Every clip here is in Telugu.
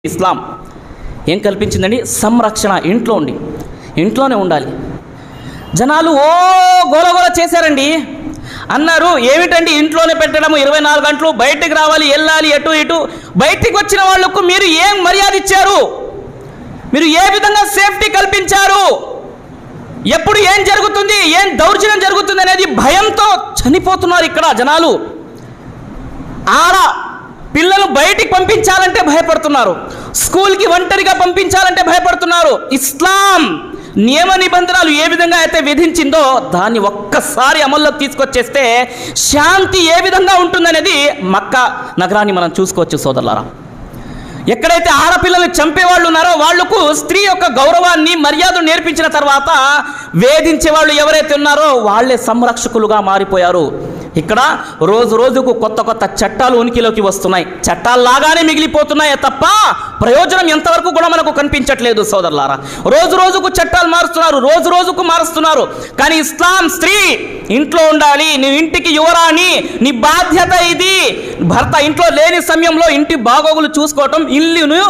ఇస్లాం ఏం కల్పించిందండి? సంరక్షణ. ఇంట్లోనే ఉండాలి. జనాలు గోలగోల చేశారండి. అన్నారు, ఏమిటండి ఇంట్లోనే పెట్టడము, 24 గంటలు బయటికి రావాలి, వెళ్ళాలి, ఎటు ఇటు. బయటికి వచ్చిన వాళ్లకు మీరు ఏం మర్యాద ఇచ్చారు? మీరు ఏ విధంగా సేఫ్టీ కల్పించారు? ఎప్పుడు ఏం జరుగుతుంది, ఏం దౌర్జన్యం జరుగుతుంది అనేది భయంతో చనిపోతున్నారు ఇక్కడ జనాలు. పిల్లలు బయటికి పంపించాలంటే భయపడుతున్నారు, స్కూల్కి ఒంటరిగా పంపించాలంటే భయపడుతున్నారు. ఇస్లాం నియమ నిబంధనలు ఏ విధంగా అయితే విధించిందో దాన్ని ఒక్కసారి అమల్లోకి తీసుకొచ్చేస్తే శాంతి ఏ విధంగా ఉంటుందనేది మక్కా నగరాన్ని మనం చూసుకోవచ్చు సోదరులారా. ఎక్కడైతే ఆడపిల్లలు చంపేవాళ్ళు ఉన్నారో వాళ్లకు స్త్రీ యొక్క గౌరవాన్ని మర్యాదను నేర్పించిన తర్వాత వేధించే వాళ్ళు ఎవరైతే ఉన్నారో వాళ్లే సంరక్షకులుగా మారిపోయారు. ఇక్కడ రోజు రోజుకు కొత్త కొత్త చట్టాలు ఉనికిలోకి వస్తున్నాయి. చట్టాల్లాగానే మిగిలిపోతున్నాయే తప్ప ప్రయోజనం ఎంతవరకు కూడా మనకు కనిపించట్లేదు సోదరులారా. రోజు రోజుకు చట్టాలు మారుస్తున్నారు. కానీ ఇస్లాం స్త్రీ ఇంట్లో ఉండాలి, నీ ఇంటికి యువరాణి, నీ బాధ్యత ఇది. భర్త ఇంట్లో లేని సమయంలో ఇంటి బాగోగులు చూసుకోవటం, ఇల్లును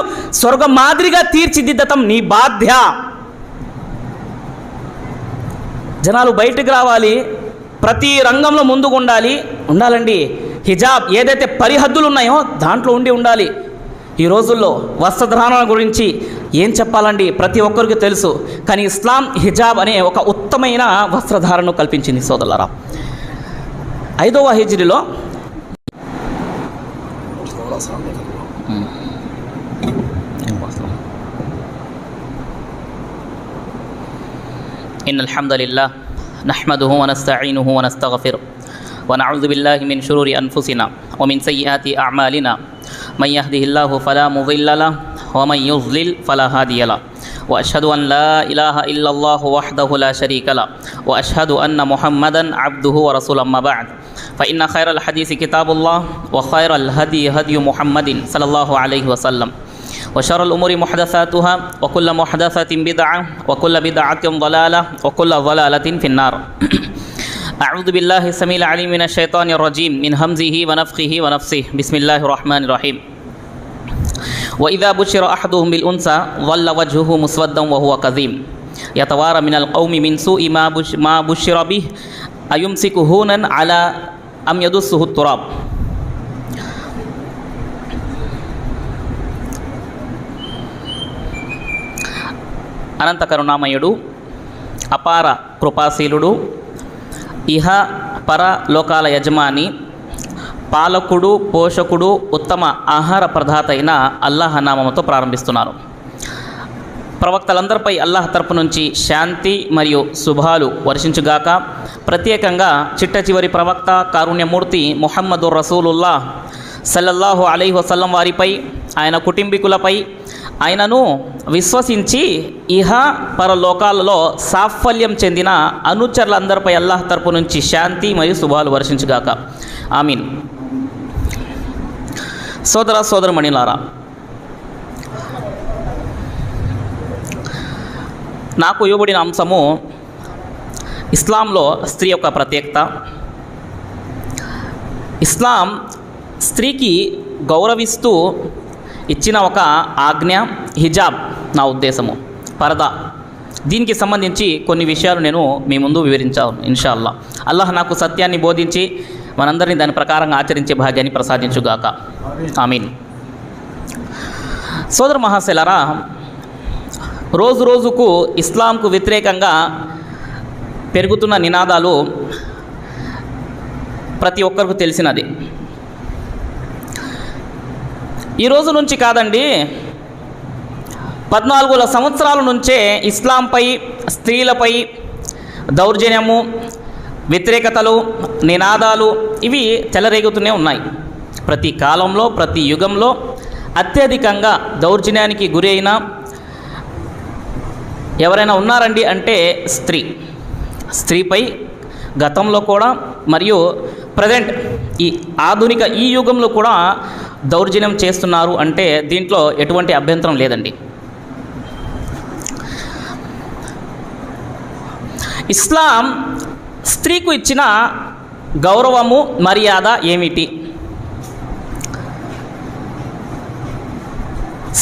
స్వర్గం మాదిరిగా తీర్చిదిద్దటం నీ బాధ్య. జనాలు బయటికి రావాలి, ప్రతి రంగంలో ముందుకు ఉండాలండి. హిజాబ్ ఏదైతే పరిహద్దులు ఉన్నాయో దాంట్లో ఉండాలి. ఈ రోజుల్లో వస్త్రధారణ గురించి ఏం చెప్పాలండి, ప్రతి ఒక్కరికి తెలుసు. కానీ ఇస్లాం హిజాబ్ అనే ఒక ఉత్తమైన వస్త్రధారణను కల్పించింది సోదరులారా. 5వ హిజ్రీలో ఇన్నల్ హమ్దలిల్లాహ్ నహ్మదుహు వనస్తঈనుహు వనస్తగ్ఫిరుహు వనఊజు బిల్లాహి మిన్ షురూరి అన్ఫుసినా వమిన్ సయ్యిఆతి అఅమాలినా మన్ యహ్దిహిల్లాహు ఫలా ముదిల్ల లహు వమన్ యుద్లిల్ ఫలా హాదియ లహు వఅష్హదు అన్ లా ఇలాహా ఇల్లల్లాహు వహ్దహు లా షరీక లహు వఅష్హదు అన్న ముహమ్మదన్ అబ్దుహు వరసూలుహు అమ్మా బఅద్ ఫఇన్న ఖైరల్ హదీసి కితాబుల్లాహ్ వఖైరల్ హదీ హదీ ముహమ్మదిన్ సల్లల్లాహు అలైహి వసల్లం وشر الأمور محدثاتها وكل محدثة بدعة وكل بدعة ضلالة وكل ضلالة في النار. أعوذ بالله السميع العليم من الشيطان الرجيم من همزه ونفخه ونفسه. بسم الله الرحمن الرحيم. وإذا بشر أحدهم بالأنثى ظل وجهه مسودا وهو كظيم يتوارى من القوم من سوء ما بشر به أيمسكه هونا على أم يدسه التراب. అనంత కరుణామయుడు, అపార కృపాశీలుడు, ఇహ పర లోకాల యజమాని, పాలకుడు, పోషకుడు, ఉత్తమ ఆహార ప్రదాత అయిన అల్లాహ్ నామముతో ప్రారంభిస్తున్నారు. ప్రవక్తలందరిపై అల్లాహ్ తరపు నుంచి శాంతి మరియు శుభాలు వర్షించుగాక. ప్రత్యేకంగా చిట్ట చివరి ప్రవక్త కారుణ్యమూర్తి ముహమ్మదుర్ రసూలుల్లాహ్ సల్లల్లాహు అలైహి వసల్లం వారిపై, ఆయన కుటుంబీకులపై, ఆయనను విశ్వసించి ఇహ పరలోకాలలో సాఫల్యం చెందిన అనుచరులందరిపై అల్లాహ్ తరపు నుంచి శాంతి మరియు శుభాలు వర్షించుగాక. ఆమీన్. సోదరమణిలారా, నాకు ఇవ్వబడిన అంశము ఇస్లాంలో స్త్రీ యొక్క ప్రత్యేకత. ఇస్లాం స్త్రీకి గౌరవిస్తూ ఇచ్చిన ఒక ఆజ్ఞ హిజాబ్. నా ఉద్దేశము పరదా. దీనికి సంబంధించి కొన్ని విషయాలు నేను మీ ముందు వివరించాను ఇన్షాల్లా. అల్లాహ్ నాకు సత్యాన్ని బోధించి మనందరినీ దాని ప్రకారంగా ఆచరించే భాగ్యాన్ని ప్రసాదించుగాక. ఆమీన్. సోదర మహాశైలారా, రోజు రోజుకు ఇస్లాంకు వ్యతిరేకంగా పెరుగుతున్న నినాదాలు ప్రతి ఒక్కరికి తెలిసినది. ఈ రోజు నుంచి కాదండి, 14 సంవత్సరాల నుంచే ఇస్లాంపై, స్త్రీలపై దౌర్జన్యము, వ్యతిరేకతలు, నినాదాలు ఇవి చెలరేగుతూనే ఉన్నాయి. ప్రతి కాలంలో, ప్రతి యుగంలో అత్యధికంగా దౌర్జన్యానికి గురి అయిన ఎవరైనా ఉన్నారండి అంటే స్త్రీపై గతంలో కూడా మరియు ప్రజెంట్ ఈ ఆధునిక ఈ యుగంలో కూడా దౌర్జన్యం చేస్తున్నారు అంటే దీంట్లో ఎటువంటి అభ్యంతరం లేదండి. ఇస్లాం స్త్రీకు ఇచ్చిన గౌరవము, మర్యాద ఏమిటి?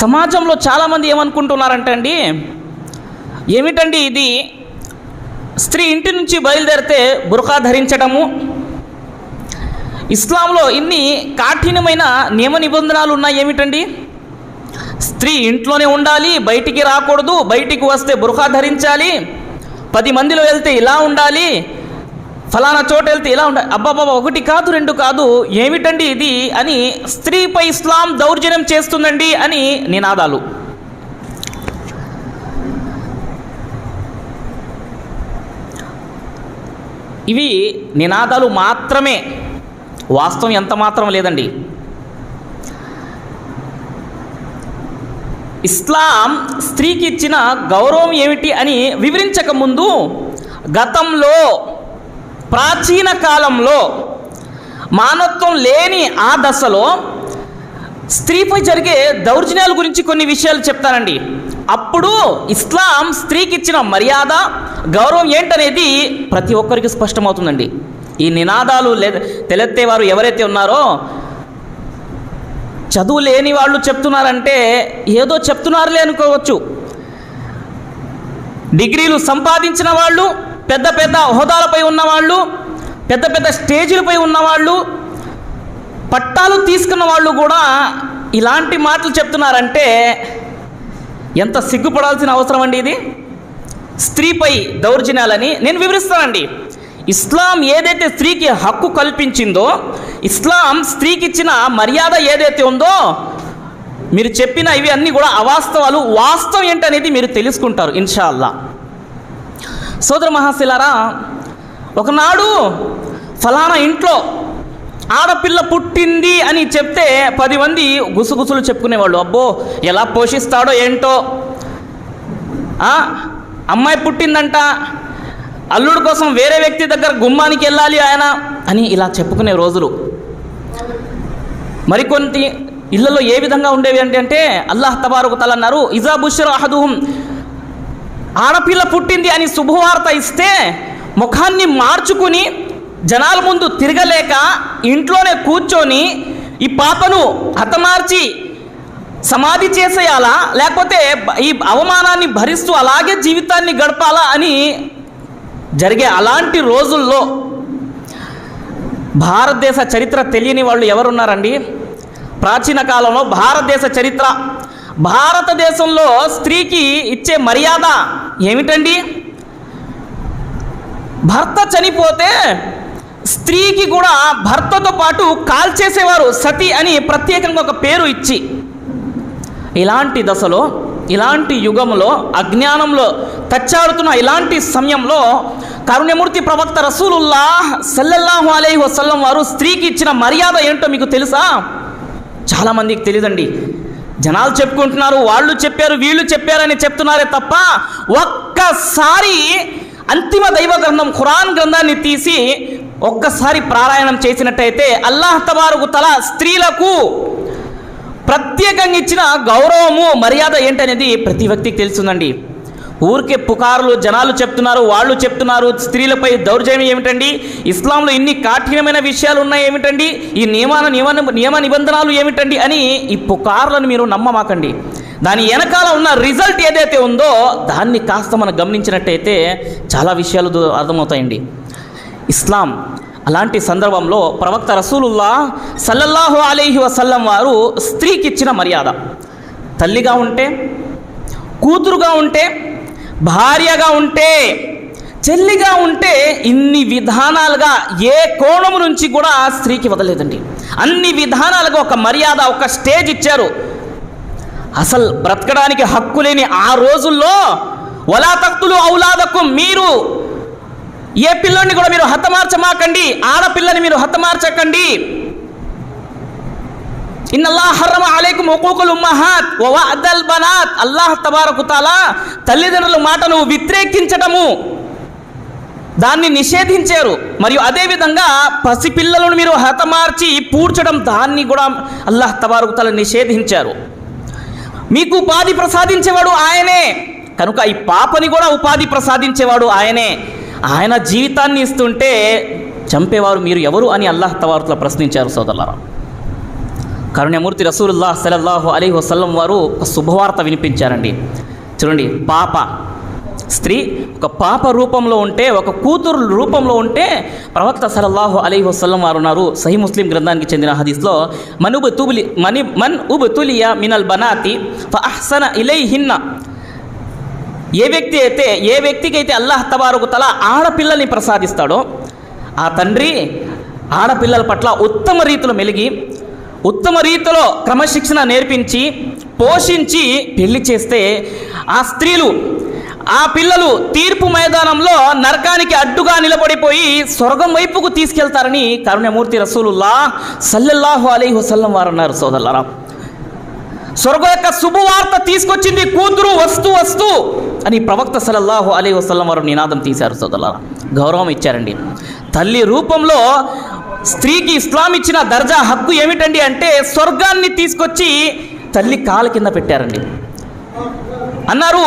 సమాజంలో చాలామంది ఏమనుకుంటున్నారంటే అండి, ఏమిటండి ఇది, స్త్రీ ఇంటి నుంచి బయలుదేరితే బుర్ఖా ధరించడము, ఇస్లాంలో ఇన్ని కాఠినమైన నియమ నిబంధనలు ఉన్నాయి ఏమిటండి, స్త్రీ ఇంట్లోనే ఉండాలి, బయటికి రాకూడదు, బయటికి వస్తే బుర్ఖా ధరించాలి, 10 మందిలో వెళ్తే ఇలా ఉండాలి, ఫలానా చోట వెళ్తే ఇలా ఉండాలి, అబ్బాబాబా 1 కాదు 2 కాదు, ఏమిటండి ఇది అని స్త్రీపై ఇస్లాం దౌర్జన్యం చేస్తుందండి అని నినాదాలు. ఇవి నినాదాలు మాత్రమే, వాస్తవం ఎంత మాత్రం లేదండి. ఇస్లాం స్త్రీకి ఇచ్చిన గౌరవం ఏమిటి అని వివరించక ముందు గతంలో ప్రాచీన కాలంలో మానవత్వం లేని ఆ దశలో స్త్రీపై జరిగే దౌర్జన్యాల గురించి కొన్ని విషయాలు చెప్తానండి. అప్పుడు ఇస్లాం స్త్రీకి ఇచ్చిన మర్యాద గౌరవం ఏంటనేది ప్రతి ఒక్కరికి స్పష్టమవుతుందండి. ఈ నినాదాలు తెలెత్తేవారు ఎవరైతే ఉన్నారో, చదువు లేని వాళ్ళు చెప్తున్నారంటే ఏదో చెప్తున్నారులే అనుకోవచ్చు. డిగ్రీలు సంపాదించిన వాళ్ళు, పెద్ద పెద్ద హోదాలపై ఉన్నవాళ్ళు, పెద్ద పెద్ద స్టేజీలపై ఉన్నవాళ్ళు, పట్టాలు తీసుకున్న వాళ్ళు కూడా ఇలాంటి మాటలు చెప్తున్నారంటే ఎంత సిగ్గుపడాల్సిన అవసరం అండి ఇది. స్త్రీపై దౌర్జన్యాలని నేను వివరిస్తానండి. ఇస్లాం ఏదైతే స్త్రీకి హక్కు కల్పించిందో, ఇస్లాం స్త్రీకి ఇచ్చిన మర్యాద ఏదైతే ఉందో, మీరు చెప్పిన ఇవి అన్నీ కూడా అవాస్తవాలు. వాస్తవం ఏంటనేది మీరు తెలుసుకుంటారు ఇన్షాల్లా. సోదర మహాశిలారా, ఒకనాడు ఫలానా ఇంట్లో ఆడపిల్ల పుట్టింది అని చెప్తే 10 మంది గుసగుసలు చెప్పుకునేవాళ్ళు. అబ్బో ఎలా పోషిస్తాడో ఏంటో, అమ్మాయి పుట్టిందంట, అల్లుడు కోసం వేరే వ్యక్తి దగ్గర గుమ్మానికి వెళ్ళాలి ఆయన అని ఇలా చెప్పుకునే రోజులు. మరికొన్ని ఇళ్లలో ఏ విధంగా ఉండేవి అంటే అల్లాహ్ తబారక తఆలా అన్నారు, ఇజా బుష్ర అహదుహుం, ఆడపిల్ల పుట్టింది అని శుభవార్త ఇస్తే ముఖాన్ని మార్చుకుని జనాల ముందు తిరగలేక ఇంట్లోనే కూర్చొని ఈ పాపను హతమార్చి సమాధి చేసేయాలా, లేకపోతే ఈ అవమానాన్ని భరిస్తూ అలాగే జీవితాన్ని గడపాలా అని జరిగే అలాంటి రోజుల్లో భారతదేశ చరిత్ర తెలియని వాళ్ళు ఎవరున్నారండి? ప్రాచీన కాలంలో భారతదేశ చరిత్ర, భారతదేశంలో స్త్రీకి ఇచ్చే మర్యాద ఏమిటండి? భర్త చనిపోతే స్త్రీకి కూడా భర్తతో పాటు కాల్చేసేవారు, సతి అని ప్రత్యేకంగా ఒక పేరు ఇచ్చి. ఇలాంటి దశలో, ఇలాంటి యుగంలో, అజ్ఞానంలో తచ్చాడుతున్న ఇలాంటి సమయంలో కరుణ్యమూర్తి ప్రవక్త రసూలుల్లాహ్ సల్లల్లాహు అలైహి వసల్లం వారు స్త్రీకి ఇచ్చిన మర్యాద ఏంటో మీకు తెలుసా? చాలామందికి తెలియదండి. జనాలు చెప్పుకుంటున్నారు, వాళ్ళు చెప్పారు, వీళ్ళు చెప్పారని చెప్తున్నారే తప్ప ఒక్కసారి అంతిమ దైవ గ్రంథం ఖురాన్ గ్రంథాన్ని తీసి ఒక్కసారి పారాయణం చేసినట్టయితే అల్లాహ్ తబారక తఆలా స్త్రీలకు ప్రత్యేకంగా ఇచ్చిన గౌరవము, మర్యాద ఏంటనేది ప్రతి వ్యక్తికి తెలుస్తుందండి. ఊరికే పుకారులు జనాలు చెప్తున్నారు, వాళ్ళు చెప్తున్నారు, స్త్రీలపై దౌర్జన్యం ఏమిటండి, ఇస్లాంలో ఇన్ని కాఠినమైన విషయాలు ఉన్నాయి ఏమిటండి, ఈ నియమ నిబంధనలు ఏమిటండి అని ఈ పుకార్లను మీరు నమ్మమాకండి. దాని వెనకాల ఉన్న రిజల్ట్ ఏదైతే ఉందో దాన్ని కాస్త మనం గమనించినట్టయితే చాలా విషయాలు అర్థమవుతాయండి. ఇస్లాం అలాంటి సందర్భంలో ప్రవక్త రసూలుల్లాహ్ సల్లల్లాహు అలైహి వసల్లం వారు స్త్రీకి ఇచ్చిన మర్యాద, తల్లిగా ఉంటే, కూతురుగా ఉంటే, భార్యగా ఉంటే, చెల్లిగా ఉంటే, ఇన్ని విధానాలుగా ఏ కోణం నుంచి కూడా స్త్రీకి వదలేదండి. అన్ని విధానాలుగా ఒక మర్యాద, ఒక స్టేజ్ ఇచ్చారు. అసలు బ్రతకడానికి హక్కు లేని ఆ రోజుల్లో వలా తక్తులు ఔలాదకుం, మీరు ఏ పిల్లని కూడా మీరు హతమార్చమాకండి, ఆడపిల్లని మీరు హతమార్చకండి. ఇన్నల్లాహ్ హర్రమ అలైకుం హుకూకుల్ ఉమ్మహాత్ వ వఅదల్ బనాత్, అల్లాహ్ తబారక తఆలా తల్లిదండ్రుల మాటను వ్యతిరేకించటము దాన్ని నిషేధించారు. మరియు అదేవిధంగా పసిపిల్లలను మీరు హతమార్చి పూడ్చడం దాన్ని కూడా అల్లాహ్ తబారక తఆలా నిషేధించారు. మీకు ఉపాధి ప్రసాదించేవాడు ఆయనే కనుక ఈ పాపని కూడా ఉపాధి ప్రసాదించేవాడు ఆయనే. ఆయన జీవితాన్ని ఇస్తుంటే చంపేవారు మీరు ఎవరు అని అల్లాహ్ తబారక తఆలా ప్రశ్నించారు సోదరులారా. కరుణ్యమూర్తి రసూలుల్లాహ్ సల్లల్లాహు అలైహి వసల్లం వారు ఒక శుభవార్త వినిపించారండి. చూడండి, స్త్రీ ఒక పాప రూపంలో ఉంటే, ఒక కూతురు రూపంలో ఉంటే ప్రవక్త సల్లల్లాహు అలైహి వసల్లం వారు ఉన్నారు. సహీ ముస్లిం గ్రంథానికి చెందిన హదీస్లో మన్ ఉబ్తులియా మినల్ బనాతి ఫఅహ్సన ఇలైహిన్న, ఏ వ్యక్తికి అయితే అల్లాహ్ తబారకు తఆలా ఆడపిల్లల్ని ప్రసాదిస్తాడో ఆ తండ్రి ఆడపిల్లల పట్ల ఉత్తమ రీతిలో మెలిగి, ఉత్తమ రీతిలో క్రమశిక్షణ నేర్పించి, పోషించి పెళ్లి చేస్తే ఆ పిల్లలు తీర్పు మైదానంలో నరకానికి అడ్డుగా నిలబడిపోయి స్వర్గం వైపుకు తీసుకెళ్తారని కరుణ్యమూర్తి రసూలుల్లాహ్ సల్లల్లాహు అలైహి వసల్లం వారు అన్నారు. సోదరులారా, స్వర్గం యొక్క శుభవార్త తీసుకొచ్చింది కూతురు వస్తూ అని ప్రవక్త సల్లల్లాహు అలైహి వసల్లం వారు నినాదం తీశారు. సోదరులారా, గౌరవం ఇచ్చారండి. తల్లి రూపంలో స్త్రీకి ఇస్లాం ఇచ్చిన దర్జా, హక్కు ఏమిటండి అంటే స్వర్గాన్ని తీసుకొచ్చి తల్లి కాళ్ళ కింద పెట్టారండి. అన్నారు,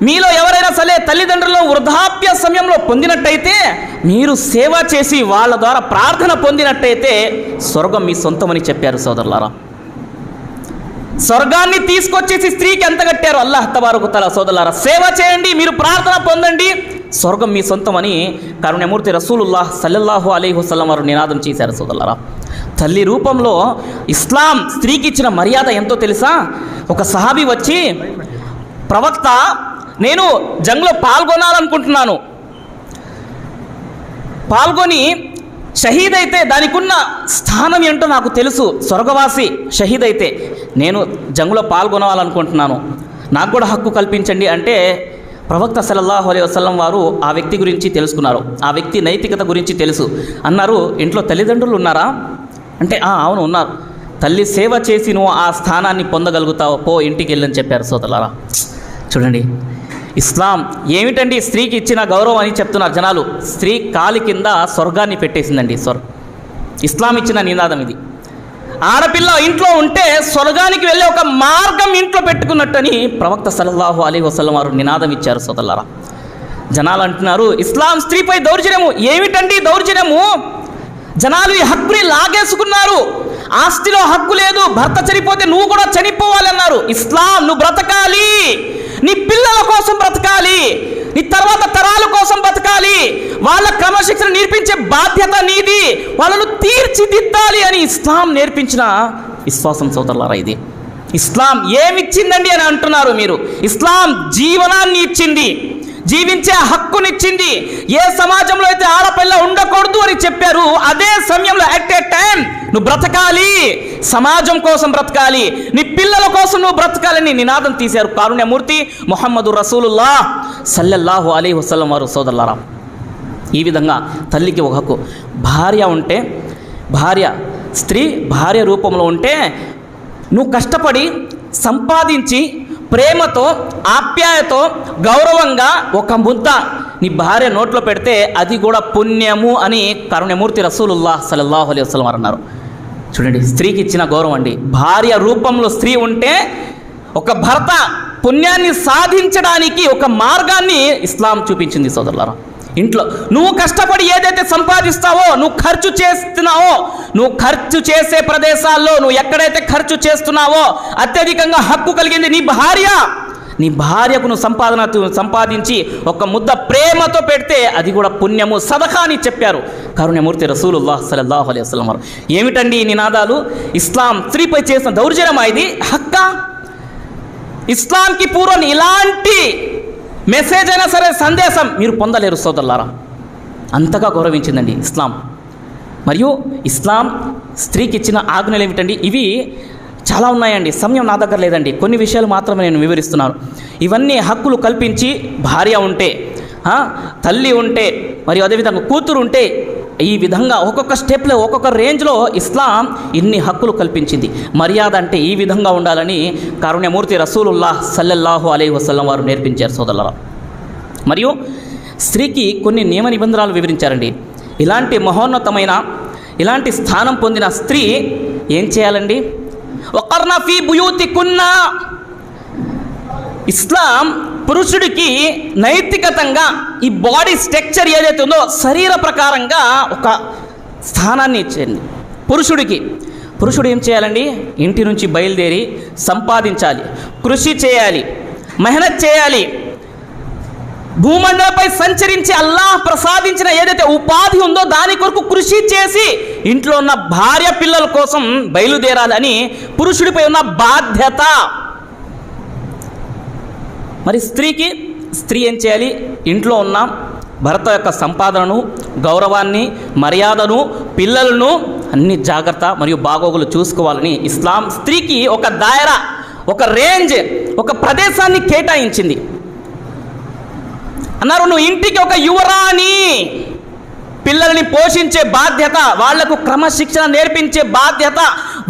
మీలో ఎవరైనా సరే తల్లిదండ్రులను వృద్ధాప్య సమయంలో పొందినట్టయితే, మీరు సేవ చేసి వాళ్ళ ద్వారా ప్రార్థన పొందినట్టయితే స్వర్గం మీ సొంతమని చెప్పారు. సోదరులారా, స్వర్గాన్ని తీసుకొచ్చేసి స్త్రీకి ఎంత కట్టారు అల్లాహ్ తబారకు తఆలా. సోదరులారా, సేవ చేయండి, మీరు ప్రార్థన పొందండి, స్వర్గం మీ సొంతమని కరుణ్యమూర్తి రసూలుల్లాహ్ సల్లల్లాహు అలైహి వసల్లం వారు నినాదం చేశారు. సోదరులారా, తల్లి రూపంలో ఇస్లాం స్త్రీకి ఇచ్చిన మర్యాద ఎంతో తెలుసా? ఒక సహాబీ వచ్చి, ప్రవక్త, నేను జంగ్లో పాల్గొనాలనుకుంటున్నాను, పాల్గొని షహీద్ అయితే దానికి ఉన్న స్థానం ఏంటో నాకు తెలుసు, స్వర్గవాసి షహీద్ అయితే నేను జంగ్లో పాల్గొనాలనుకుంటున్నాను, నాకు కూడా హక్కు కల్పించండి అంటే ప్రవక్త సల్లల్లాహు అలైహి వసల్లం వారు ఆ వ్యక్తి గురించి తెలుసుకున్నారు. ఆ వ్యక్తి నైతికత గురించి తెలుసు. అన్నారు, ఇంట్లో తల్లిదండ్రులు ఉన్నారా అంటే అవును ఉన్నారు. తల్లి సేవ చేసి నువ్వు ఆ స్థానాన్ని పొందగలుగుతావు, పో ఇంటికి వెళ్ళని చెప్పారు. సోదరులారా, చూడండి, ఇస్లాం ఏమిటండి స్త్రీకి ఇచ్చిన గౌరవం అని చెప్తున్నారు జనాలు. స్త్రీ కాలి కింద స్వర్గాన్ని పెట్టేసిందండి. ఇస్లాం ఇచ్చిన నినాదం ఇది. ఆడపిల్ల ఇంట్లో ఉంటే స్వర్గానికి వెళ్ళే ఒక మార్గం ఇంట్లో పెట్టుకున్నట్టని ప్రవక్త సల్లల్లాహు అలైహి వసల్లం వారు నినాదం ఇచ్చారు. సోదరులారా, జనాలు అంటున్నారు, ఇస్లాం స్త్రీపై దౌర్జన్యము. ఏమిటండి దౌర్జన్యము? జనాలు ఈ హక్కుని లాగేసుకున్నారు. ఆస్తిలో హక్కు లేదు, భర్త చనిపోతే నువ్వు కూడా చనిపోవాలన్నారు. ఇస్లాం, నువ్వు బ్రతకాలి, నీ పిల్లల కోసం బ్రతకాలి, నీ తర్వాత తరాల కోసం బ్రతకాలి, వాళ్ళ క్రమశిక్షణ నేర్పించే బాధ్యత నీది, వాళ్ళను తీర్చిదిద్దాలి అని ఇస్లాం నేర్పించిన విశ్వాసం. సోదరులారా, ఇది ఇస్లాం ఏమిచ్చిందండి అని అంటున్నారు మీరు. ఇస్లాం జీవనాన్ని ఇచ్చింది, జీవించే హక్కునిచ్చింది. ఏ సమాజంలో అయితే ఆడపిల్ల ఉండకూడదు అని చెప్పారు, అదే సమయంలో అట్ ఏ టైం నువ్వు బ్రతకాలి, సమాజం కోసం బ్రతకాలి, నీ పిల్లల కోసం నువ్వు బ్రతకాలని నినాదం తీశారు కారుణ్యమూర్తి ముహమ్మదు రసూలుల్లాహ్ సల్లల్లాహు అలైహి వసల్లం వారు. సోదరులారా, ఈ విధంగా తల్లికి ఒక హక్కు. స్త్రీ భార్య రూపంలో ఉంటే నువ్వు కష్టపడి సంపాదించి ప్రేమతో, ఆప్యాయతో, గౌరవంగా ఒక ముద్ద నీ భార్య నోట్లో పెడితే అది కూడా పుణ్యము అని కరుణ్యమూర్తి రసూలుల్లాహ్ సల్లల్లాహు అలైహి వసల్లం వారు అన్నారు. చూడండి, స్త్రీకి ఇచ్చిన గౌరవం అండి. భార్య రూపంలో స్త్రీ ఉంటే ఒక భర్త పుణ్యాన్ని సాధించడానికి ఒక మార్గాన్ని ఇస్లాం చూపించింది. సోదరులారా, ఇంట్లో నువ్వు కష్టపడి ఏదైతే సంపాదిస్తావో, నువ్వు ఖర్చు చేస్తున్నావో, నువ్వు ఖర్చు చేసే ప్రదేశాల్లో నువ్వు ఎక్కడైతే ఖర్చు చేస్తున్నావో అత్యధికంగా హక్కు కలిగింది నీ భార్య. నీ భార్యకు నువ్వు సంపాదించి ఒక ముద్ద ప్రేమతో పెడితే అది కూడా పుణ్యము, సదకా అని చెప్పారు కరుణ్యమూర్తి రసూలుల్లాహ్ సల్లల్లాహు అలైహి వసల్లం వారు. ఏమిటండి ఈ నినాదాలు? ఇస్లాం స్త్రీపై చేసిన దౌర్జన్యమా ఇది? హక్కా? ఇస్లాంకి పూర్వం ఇలాంటి మెసేజ్ అయినా సరే, సందేశం మీరు పొందలేరు. సోదరులారా, అంతగా గౌరవించిందండి ఇస్లాం. మరియు ఇస్లాం స్త్రీకి ఇచ్చిన ఆజ్ఞలు ఏమిటండి? ఇవి చాలా ఉన్నాయండి, సమయం నా దగ్గర లేదండి, కొన్ని విషయాలు మాత్రమే నేను వివరిస్తున్నాను. ఇవన్నీ హక్కులు కల్పించి భార్య ఉంటే, తల్లి ఉంటే, మరియు అదేవిధంగా కూతురు ఉంటే, ఈ విధంగా ఒక్కొక్క స్టెప్లో, ఒక్కొక్క రేంజ్లో ఇస్లాం ఇన్ని హక్కులు కల్పించింది. మర్యాద అంటే ఈ విధంగా ఉండాలని కారుణ్యమూర్తి రసూలుల్లాహ్ సల్లల్లాహు అలైహి వసల్లం వారు నేర్పించారు. సోదరులారా, మరియు స్త్రీకి కొన్ని నియమ నిబంధనలు వివరించారండి. ఇలాంటి మహోన్నతమైన, ఇలాంటి స్థానం పొందిన స్త్రీ ఏం చేయాలండి? వకర్న ఫీ బుయూతికున్న. ఇస్లాం పురుషుడికి నైతికతంగా ఈ బాడీ స్ట్రక్చర్ ఏదైతే ఉందో శరీర ప్రకారంగా ఒక స్థానాన్ని ఇచ్చింది పురుషుడికి. పురుషుడు ఏం చేయాలండి? ఇంటి నుంచి బయలుదేరి సంపాదించాలి, కృషి చేయాలి, మెహనత్ చేయాలి, భూమండలపై సంచరించి అల్లాహ్ ప్రసాదించిన ఏదైతే ఉపాధి ఉందో దాని కొరకు కృషి చేసి ఇంట్లో ఉన్న భార్య పిల్లల కోసం బయలుదేరాలని పురుషుడిపై ఉన్న బాధ్యత. మరి స్త్రీ ఏం చేయాలి? ఇంట్లో ఉన్న భర్త యొక్క సంపాదనను, గౌరవాన్ని, మర్యాదను, పిల్లలను అన్ని జాగ్రత్త మరియు బాగోగులు చూసుకోవాలని ఇస్లాం స్త్రీకి ఒక దాయరా, ఒక రేంజ్, ఒక ప్రదేశాన్ని కేటాయించింది. అన్నారు, నువ్వు ఇంటికి ఒక యువరాణి, పిల్లల్ని పోషించే బాధ్యత, వాళ్లకు క్రమశిక్షణ నేర్పించే బాధ్యత,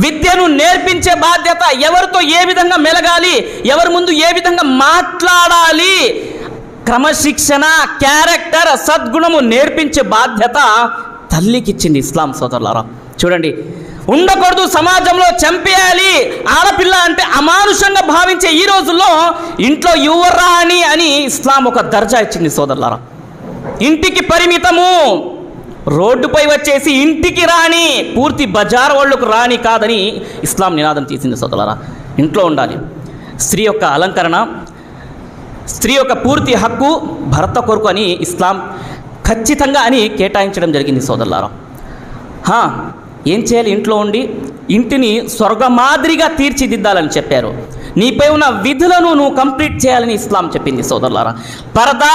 విద్యను నేర్పించే బాధ్యత, ఎవరితో ఏ విధంగా మెలగాలి, ఎవరి ముందు ఏ విధంగా మాట్లాడాలి, క్రమశిక్షణ, క్యారెక్టర్, సద్గుణము నేర్పించే బాధ్యత తల్లికి ఇచ్చింది ఇస్లాం. సోదరులారా చూడండి, ఉండకూడదు, సమాజంలో చంపేయాలి, ఆడపిల్ల అంటే అమానుషంగా భావించే ఈ రోజుల్లో ఇంట్లో యువరాణి అని ఇస్లాం ఒక దర్జా ఇచ్చింది. సోదరులారా, ఇంటికి పరిమితము, రోడ్డుపై వచ్చేసి ఇంటికి రాణి, పూర్తి బజార్ వాళ్ళకు రాణి కాదని ఇస్లాం నినాదం చేసింది. సోదరులారా, ఇంట్లో ఉండాలి. స్త్రీ యొక్క అలంకరణ, స్త్రీ యొక్క పూర్తి హక్కు భర్త కొరకు అని ఇస్లాం ఖచ్చితంగా అని కేటాయించడం జరిగింది. సోదరులారా, ఏం చేయాలి? ఇంట్లో ఉండి ఇంటిని స్వర్గ మాదిరిగా తీర్చిదిద్దాలని చెప్పారు. నీపై ఉన్న విధులను నువ్వు కంప్లీట్ చేయాలని ఇస్లాం చెప్పింది. సోదరులారా, పరదా,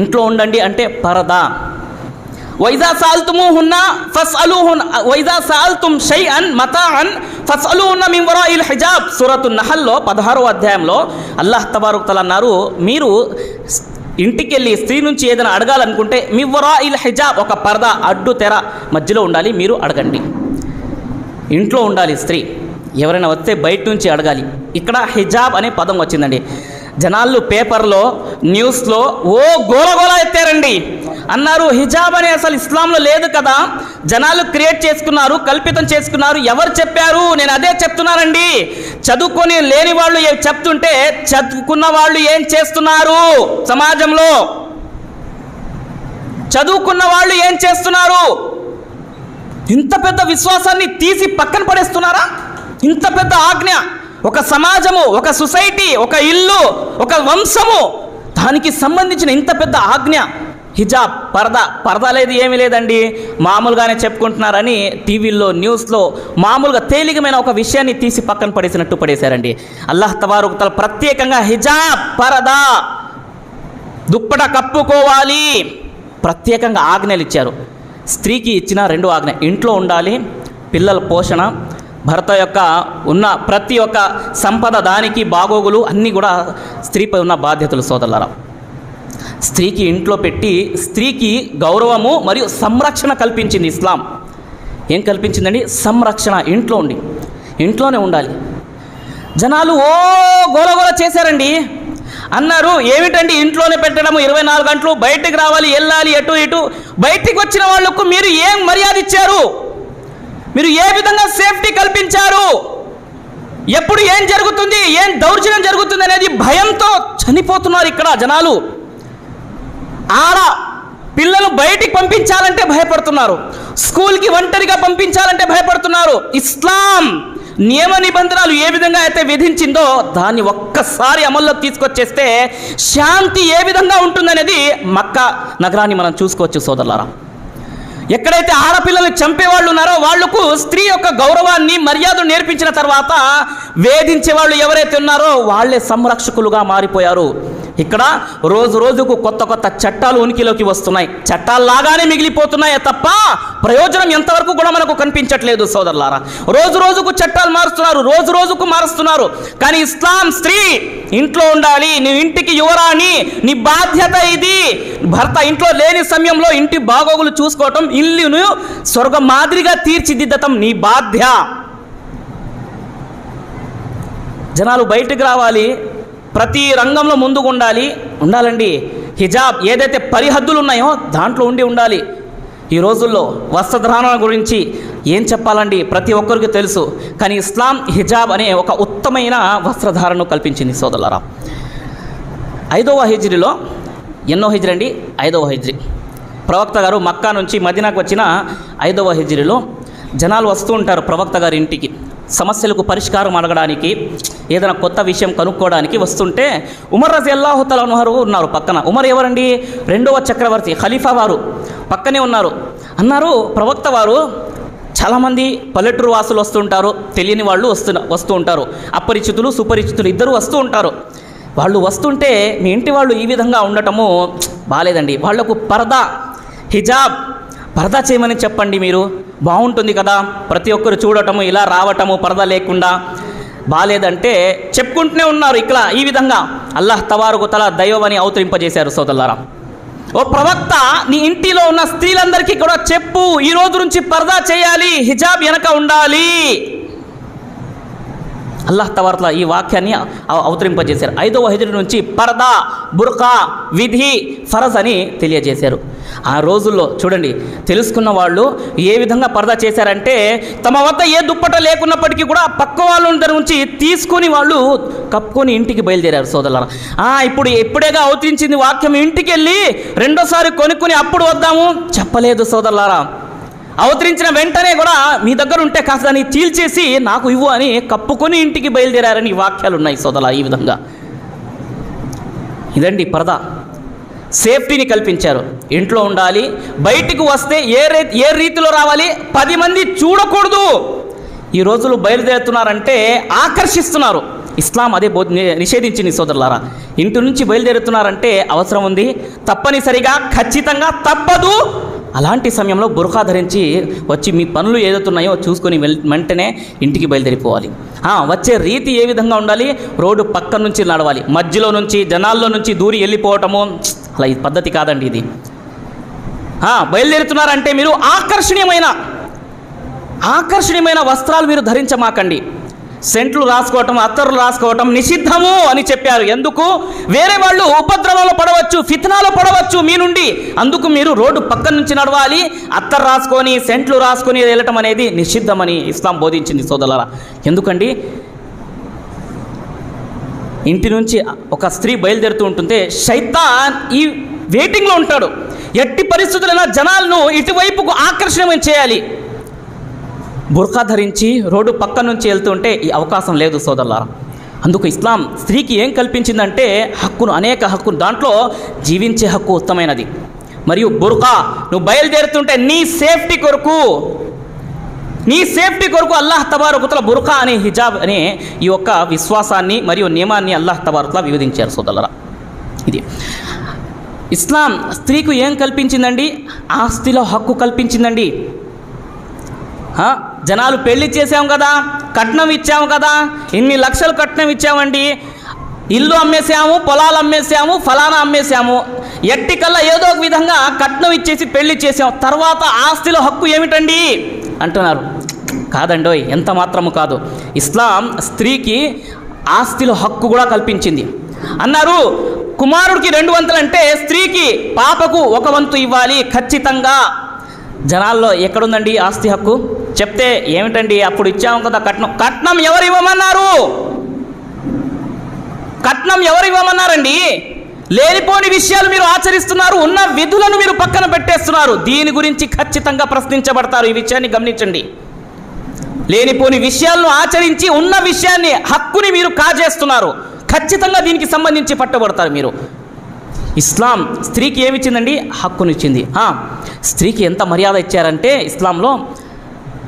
ఇంట్లో ఉండండి అంటే పరదా. వైజా సాల్తుముహున్న ఫస్అలూహున్న, వైజా సాల్తుమ్ షైఅన్ మతాఅన్ ఫస్అలూహున్న మిన్ వరాఇల్ హిజాబ్. సూరతున్ నహల్లో 16వ అధ్యాయంలో అల్లాహ్ తబారక్ తఆలా అన్నారు, మీరు ఇంటికి వెళ్ళి స్త్రీ నుంచి ఏదైనా అడగాలనుకుంటే మిన్ వరాఇల్ హిజాబ్, ఒక పరదా, అడ్డు తెర మధ్యలో ఉండాలి, మీరు అడగండి. ఇంట్లో ఉండాలి స్త్రీ. ఎవరైనా వస్తే బయట నుంచి అడగాలి. ఇక్కడ హిజాబ్ అనే పదం వచ్చిందండి. జనాలు పేపర్లో, న్యూస్లో గోలగోల ఎత్తారండి. అన్నారు, హిజాబ్ అనే అసలు ఇస్లాంలో లేదు కదా, జనాలు క్రియేట్ చేసుకున్నారు, కల్పితం చేసుకున్నారు. ఎవరు చెప్పారు? నేను అదే చెప్తున్నానండి. చదువుకొని లేని వాళ్ళు చెప్తుంటే చదువుకున్న వాళ్ళు ఏం చేస్తున్నారు? సమాజంలో చదువుకున్న వాళ్ళు ఏం చేస్తున్నారు? ఇంత పెద్ద విశ్వాసాన్ని తీసి పక్కన పడేస్తున్నారా? ఇంత పెద్ద ఆజ్ఞ, ఒక సమాజము, ఒక సొసైటీ, ఒక ఇల్లు, ఒక వంశము, దానికి సంబంధించిన ఇంత పెద్ద ఆజ్ఞ, హిజాబ్, పరదా లేదు, ఏమీ లేదండి, మామూలుగానే చెప్పుకుంటున్నారని టీవీల్లో, న్యూస్లో మామూలుగా తేలికమైన ఒక విషయాన్ని తీసి పక్కన పడేసినట్టు పడేశారండి. అల్లాహ్ తబారక్ తఆలా ప్రత్యేకంగా హిజాబ్, పరదా, దుప్పట కప్పుకోవాలి, ప్రత్యేకంగా ఆజ్ఞలు ఇచ్చారు. స్త్రీకి ఇచ్చిన 2 ఆజ్ఞ, ఇంట్లో ఉండాలి, పిల్లల పోషణ, భర్త యొక్క ఉన్న ప్రతి ఒక్క సంపద, దానికి బాగోగులు అన్నీ కూడా స్త్రీపై ఉన్న బాధ్యతలు. సోదరులారా, స్త్రీకి ఇంట్లో పెట్టి స్త్రీకి గౌరవము మరియు సంరక్షణ కల్పించింది ఇస్లాం. ఏం కల్పించిందండి? సంరక్షణ. ఇంట్లోనే ఉండాలి. జనాలు గోలగోల చేశారండి. అన్నారు, ఏమిటండి ఇంట్లోనే పెట్టడము, 24 గంటలు బయటికి రావాలి, వెళ్ళాలి, ఎటు ఇటు. బయటికి వచ్చిన వాళ్లకు మీరు ఏం మర్యాద ఇచ్చారు? మీరు ఏ విధంగా సేఫ్టీ కల్పించారు? ఎప్పుడు ఏం జరుగుతుంది, ఏం దౌర్జన్యం జరుగుతుంది అనేది భయంతో చనిపోతున్నారు ఇక్కడ జనాలు. పిల్లలు బయటికి పంపించాలంటే భయపడుతున్నారు, స్కూల్కి ఒంటరిగా పంపించాలంటే భయపడుతున్నారు. ఇస్లాం నియమ నిబంధనలు ఏ విధంగా అయితే విధించిందో దాన్ని ఒక్కసారి అమల్లోకి తీసుకొచ్చేస్తే శాంతి ఏ విధంగా ఉంటుందనేది మక్కా నగరాన్ని మనం చూసుకోవచ్చు. సోదరులారా, ఎక్కడైతే ఆడపిల్లలు చంపేవాళ్ళు ఉన్నారో వాళ్లకు స్త్రీ యొక్క గౌరవాన్ని, మర్యాదను నేర్పించిన తర్వాత వేధించే వాళ్ళు ఎవరైతే ఉన్నారో వాళ్లే సంరక్షకులుగా మారిపోయారు. ఇక్కడ రోజు రోజుకు కొత్త కొత్త చట్టాలు ఉనికిలోకి వస్తున్నాయి, చట్టాల్లాగానే మిగిలిపోతున్నాయే తప్ప ప్రయోజనం ఎంతవరకు కూడా మనకు కనిపించట్లేదు. సోదరులారా, రోజు రోజుకు చట్టాలు మారుస్తున్నారు, రోజు రోజుకు మారుస్తున్నారు. కానీ ఇస్లాం స్త్రీ ఇంట్లో ఉండాలి, నీ ఇంటికి యువరాణి, నీ బాధ్యత ఇది. భర్త ఇంట్లో లేని సమయంలో ఇంటి బాగోగులు చూసుకోవటం, ఇల్లును స్వర్గ మాదిరిగా తీర్చిదిద్దటం నీ బాధ్య. జనాలు బయటకు రావాలి, ప్రతి రంగంలో ముందుకు ఉండాలండి. హిజాబ్ ఏదైతే పరిహద్దులు ఉన్నాయో దాంట్లో ఉండాలి. ఈ రోజుల్లో వస్త్రధారణ గురించి ఏం చెప్పాలండి, ప్రతి ఒక్కరికి తెలుసు. కానీ ఇస్లాం హిజాబ్ అనే ఒక ఉత్తమైన వస్త్రధారణను కల్పించింది. సోదరులారా, 5వ హిజ్రీలో, ఎన్నో హిజ్రీ అండి? 5వ హిజ్రీ. ప్రవక్త గారు మక్కా నుంచి మదీనాకు వచ్చిన 5వ హిజ్రీలో జనాలు వస్తూ ఉంటారు ప్రవక్త గారి ఇంటికి సమస్యలకు పరిష్కారం అడగడానికి, ఏదైనా కొత్త విషయం కనుక్కోవడానికి వస్తుంటే ఉమర్ రజియల్లాహు తఆలా అన్హు ఉన్నారు పక్కన. ఉమర్ ఎవరండి? 2వ చక్రవర్తి, ఖలీఫా వారు పక్కనే ఉన్నారు. అన్నారు, ప్రవక్త వారు చాలామంది పల్లెటూరు వాసులు వస్తుంటారు, తెలియని వాళ్ళు వస్తూ ఉంటారు, అపరిచితులు సుపరిచితులు ఇద్దరు వస్తూ ఉంటారు. వాళ్ళు వస్తుంటే మీ ఇంటి వాళ్ళు ఈ విధంగా ఉండటము బాలేదండి, వాళ్లకు పరదా హిజాబ్ పరదా చేయమని చెప్పండి, మీరు బాగుంటుంది కదా, ప్రతి ఒక్కరు చూడటము ఇలా రావటము పరదా లేకుండా బాలేదంటే చెప్పుకుంటూనే ఉన్నారు. ఇక్కడ ఈ విధంగా అల్లాహ్ తబారక తఆలా దైవమని అవతరింపజేశారు. సోదరులారా, ఓ ప్రవక్త, నీ ఇంటిలో ఉన్న స్త్రీలందరికీ కూడా చెప్పు, ఈ రోజు నుంచి పరదా చేయాలి, హిజాబ్ వెనక ఉండాలి. అల్లాహ్ తబారక తఆలా ఈ వాక్యాన్ని అవతరింపజేశారు. 5వ హిజ్రీ నుంచి పరదా, బుర్కా విధి, ఫరజ్ అని తెలియజేశారు. ఆ రోజుల్లో చూడండి, తెలుసుకున్న వాళ్ళు ఏ విధంగా పరదా చేశారంటే తమ వద్ద ఏ దుప్పట లేకున్నప్పటికీ కూడా పక్క వాళ్ళ దగ్గర నుంచి తీసుకొని వాళ్ళు కప్పుకొని ఇంటికి బయలుదేరారు. సోదరులారా, ఇప్పుడు ఎప్పుడేగా అవతరించింది వాక్యం, ఇంటికి వెళ్ళి రెండోసారి కొనుక్కొని అప్పుడు వద్దాము చెప్పలేదు. సోదరులారా, అవతరించిన వెంటనే కూడా మీ దగ్గర ఉంటే కాస్త దాన్ని చీల్చేసి నాకు ఇవ్వు అని కప్పుకొని ఇంటికి బయలుదేరారని వాక్యాలు ఉన్నాయి. సోదరులా, ఈ విధంగా ఇదండి పరదా. సేఫ్టీని కల్పించారు. ఇంట్లో ఉండాలి, బయటికి వస్తే ఏ రీతిలో రావాలి, 10 మంది చూడకూడదు. ఈ రోజులు బయలుదేరుతున్నారంటే ఆకర్షిస్తున్నారు. ఇస్లాం అదే నిషేధించింది. సోదరులారా, ఇంటి నుంచి బయలుదేరుతున్నారంటే అవసరం ఉంది, తప్పనిసరిగా ఖచ్చితంగా తప్పదు. అలాంటి సమయంలో బుర్ఖా ధరించి వచ్చి మీ పనులు ఏదవుతున్నాయో చూసుకొని వెంటనే ఇంటికి బయలుదేరిపోవాలి. వచ్చే రీతి ఏ విధంగా ఉండాలి, రోడ్డు పక్క నుంచి నడవాలి, మధ్యలో నుంచి జనాల్లో నుంచి దూరి వెళ్ళిపోవటము అలా ఈ పద్ధతి కాదండి ఇది. బయలుదేరుతున్నారంటే మీరు ఆకర్షణీయమైన వస్త్రాలు మీరు ధరించమాకండి. సెంట్లు రాసుకోవటం, అత్తర్లు రాసుకోవటం నిషిద్ధము అని చెప్పారు. ఎందుకు? వేరే వాళ్ళు ఉపద్రవంలో పడవచ్చు, ఫిత్నాలో పడవచ్చు మీ నుండి. అందుకు మీరు రోడ్డు పక్క నుంచి నడవాలి. అత్తర్ రాసుకొని సెంట్లు రాసుకొని వెళ్ళటం అనేది నిషిద్ధమని ఇస్లాం బోధించింది. సోదరులారా, ఎందుకండి? ఇంటి నుంచి ఒక స్త్రీ బయలుదేరుతూ ఉంటుంటే శైతాన్ ఈ వెయిటింగ్లో ఉంటాడు. ఎట్టి పరిస్థితులైనా జనాలను ఇటువైపుకు ఆకర్షణ చేయాలి. బుర్కా ధరించి రోడ్డు పక్క నుంచి వెళ్తుంటే ఈ అవకాశం లేదు. సోదరులారా, అందుకు ఇస్లాం స్త్రీకి ఏం కల్పించిందంటే అనేక హక్కును, దాంట్లో జీవించే హక్కు ఉత్తమైనది. మరియు బుర్కా నువ్వు బయలుదేరుతుంటే నీ సేఫ్టీ కొరకు అల్లాహ్ తబారక తఆలా బుర్కా అనే హిజాబ్ అనే ఈ యొక్క విశ్వాసాన్ని మరియు నియమాన్ని అల్లాహ్ తబారక తఆలా వివరించారు. సోదరులారా, ఇది ఇస్లాం స్త్రీకు ఏం కల్పించిందండి? ఆస్తిలో హక్కు కల్పించిందండి. జనాలు పెళ్లి చేసాం కదా, కట్నం ఇచ్చాము కదా, ఇన్ని లక్షలు కట్నం ఇచ్చామండి, ఇల్లు అమ్మేసాము, పొలాలు అమ్మేసాము, ఫలానా అమ్మేసాము, ఎట్టికల్లా ఏదో ఒక విధంగా కట్నం ఇచ్చేసి పెళ్లి చేసాం, తర్వాత ఆస్తిలో హక్కు ఏమిటండి అంటున్నారు. కాదండోయ్, ఎంత మాత్రము కాదు. ఇస్లాం స్త్రీకి ఆస్తిలో హక్కు కూడా కల్పించింది. అన్నారు, కుమారుడికి 2 వంతులు అంటే స్త్రీకి పాపకు 1 వంతు ఇవ్వాలి ఖచ్చితంగా. జనాల్లో ఎక్కడుందండి ఆస్తి హక్కు? చెప్తే ఏమిటండి అప్పుడు ఇచ్చాము కదా కట్నం ఎవరు ఇవ్వమన్నారు? కట్నం ఎవరు ఇవ్వమన్నారండి? లేనిపోని విషయాలు మీరు ఆచరిస్తున్నారు, ఉన్న విధులను మీరు పక్కన పెట్టేస్తున్నారు. దీని గురించి ఖచ్చితంగా ప్రశ్నించబడతారు. ఈ విషయాన్ని గమనించండి. లేనిపోని విషయాలను ఆచరించి ఉన్న విషయాన్ని, హక్కుని మీరు కాజేస్తున్నారు. ఖచ్చితంగా దీనికి సంబంధించి పట్టబడతారు మీరు. ఇస్లాం స్త్రీకి ఏమిచ్చిందండి? హక్కునిచ్చింది. స్త్రీకి ఎంత మర్యాద ఇచ్చారంటే ఇస్లాంలో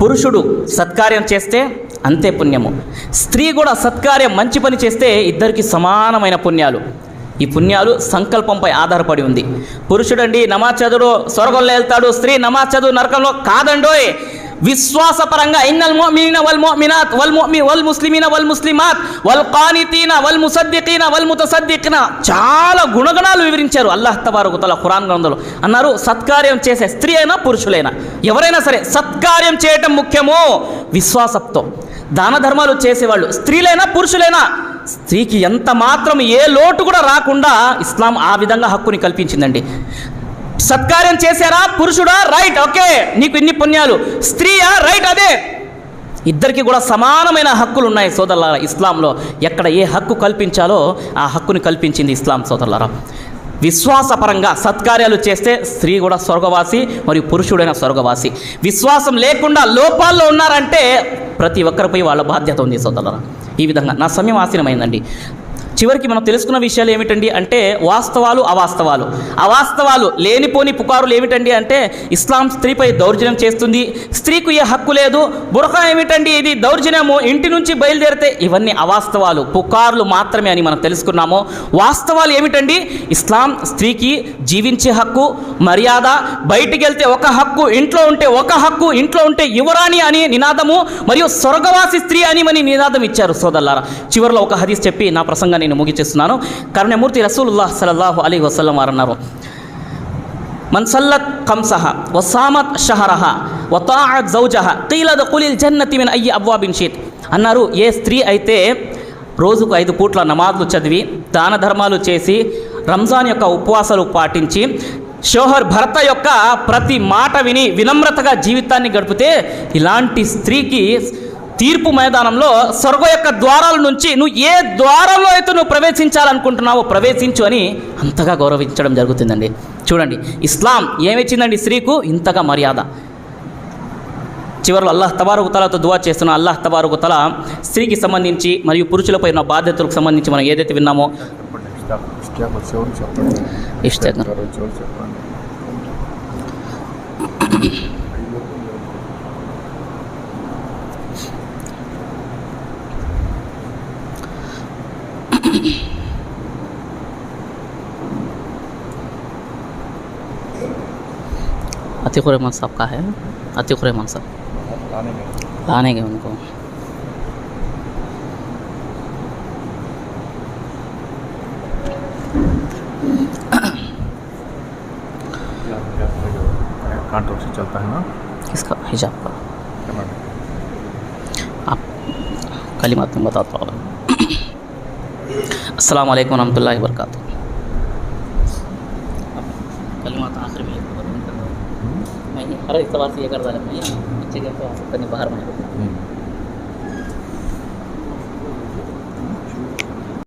పురుషుడు సత్కార్యం చేస్తే అంతే పుణ్యము, స్త్రీ కూడా సత్కార్యం మంచి పని చేస్తే ఇద్దరికి సమానమైన పుణ్యాలు. ఈ పుణ్యాలు సంకల్పంపై ఆధారపడి ఉంది. పురుషుడండి నమాజ్ చదువు స్వర్గంలో వెళ్తాడు, స్త్రీ నమాజ్ చదువు నరకంలో కాదండోయ్. విశ్వాసపరంగా ఇన్నల్ ముమినీన వల్ ముమినాత్ వల్ ముస్లిమీన వల్ ముస్లిమాత్ వల్ ఖానితీన వల్ ముసద్దికీన వల్ ముతసద్దికిన చాలా గుణగణాలు వివరించారు అల్లాహ్ తబారక తఆలా ఖురాన్ గ్రంథంలో. అన్నారు, సత్కార్యం చేసే స్త్రీ అయినా పురుషులైనా ఎవరైనా సరే సత్కార్యం చేయటం ముఖ్యము విశ్వాసంతో. దాన ధర్మాలు చేసేవాళ్ళు స్త్రీలైనా పురుషులైనా స్త్రీకి ఎంత మాత్రం ఏ లోటు కూడా రాకుండా ఇస్లాం ఆ విధంగా హక్కుని కల్పించిందండి. సత్కార్యం చేశారా పురుషుడా, రైట్, ఓకే, నీకు ఇన్ని పుణ్యాలు. స్త్రీయా, రైట్, అదే. ఇద్దరికి కూడా సమానమైన హక్కులు ఉన్నాయి సోదరులారా. ఇస్లాంలో ఎక్కడ ఏ హక్కు కల్పించాలో ఆ హక్కుని కల్పించింది ఇస్లాం సోదరులారా. విశ్వాసపరంగా సత్కార్యాలు చేస్తే స్త్రీ కూడా స్వర్గవాసి మరియు పురుషుడైన స్వర్గవాసి. విశ్వాసం లేకుండా లోపాల్లో ఉన్నారంటే ప్రతి ఒక్కరిపై వాళ్ళ బాధ్యత ఉంది సోదరులారా. ఈ విధంగా నా సమయం ఆసీనమైందండి. చివరికి మనం తెలుసుకున్న విషయాలు ఏమిటండి అంటే వాస్తవాలు అవాస్తవాలు లేనిపోని పుకారులు ఏమిటండి అంటే ఇస్లాం స్త్రీపై దౌర్జన్యం చేస్తుంది, స్త్రీకు ఏ హక్కు లేదు, బురఖా ఏమిటండి ఇది దౌర్జన్యము, ఇంటి నుంచి బయలుదేరితే, ఇవన్నీ అవాస్తవాలు పుకారులు మాత్రమే అని మనం తెలుసుకున్నాము. వాస్తవాలు ఏమిటండి? ఇస్లాం స్త్రీకి జీవించే హక్కు, మర్యాద, బయటికి వెళ్తే ఒక హక్కు, ఇంట్లో ఉంటే ఒక హక్కు, ఇంట్లో ఉంటే యువరాణి అని నినాదము మరియు స్వర్గవాసి స్త్రీ అని మన నినాదం ఇచ్చారు సోదరులారా. చివరిలో ఒక హదీస్ చెప్పి నా ప్రసంగాన్ని నేను ముగిచేస్తున్నాను. కరుణమూర్తి రసూలుల్లాహ్ సల్లల్లాహు అలైహి వసల్లం వారు అన్నారు, మన్ సల్లత్ ఖమ్సహ వసామత్ షహరహ వతాఅత్ జౌజహ ఖీల దఖులిల్ జన్నతి మిన్ అయ్యి అబ్వాబిన్ షిట్ అన్నారు. ఏ స్త్రీ అయితే రోజుకు 5 పూట్ల నమాజులు చదివి దాన ధర్మాలు చేసి రంజాన్ యొక్క ఉపవాసాలు పాటించి భర్త యొక్క ప్రతి మాట విని వినమ్రతగా జీవితాన్ని గడిపితే ఇలాంటి స్త్రీకి తీర్పు మైదానంలో స్వర్గం యొక్క ద్వారాల నుంచి నువ్వు ఏ ద్వారంలో అయితే నువ్వు ప్రవేశించాలనుకుంటున్నావో ప్రవేశించు అని అంతగా గౌరవించడం జరుగుతుందండి. చూడండి, ఇస్లాం ఏమిచ్చిందండి స్త్రీకు? ఇంతగా మర్యాద. చివరిలో అల్లాహ్ తబారక్ తఆలాతో దువా చేస్తున్న అల్లాహ్ తబారక్ తఆలా స్త్రీకి సంబంధించి మరియు పురుషులపై ఉన్న బాధ్యతలకు సంబంధించి మనం ఏదైతే విన్నామో अतीक रहमान साहब का है, अतीक रहमान साहब लाने गए उनको. कंट्रोवर्सी चलता है ना किसका? हिजाब का. आप कलिमात में बताता हूँ. अस्सलाम वालेकुम रहमतुल्लाहि व बरकातहू. कलिमात आखिर में अरे इस सवाल से ये कर रहा है अच्छे के तो बाहर में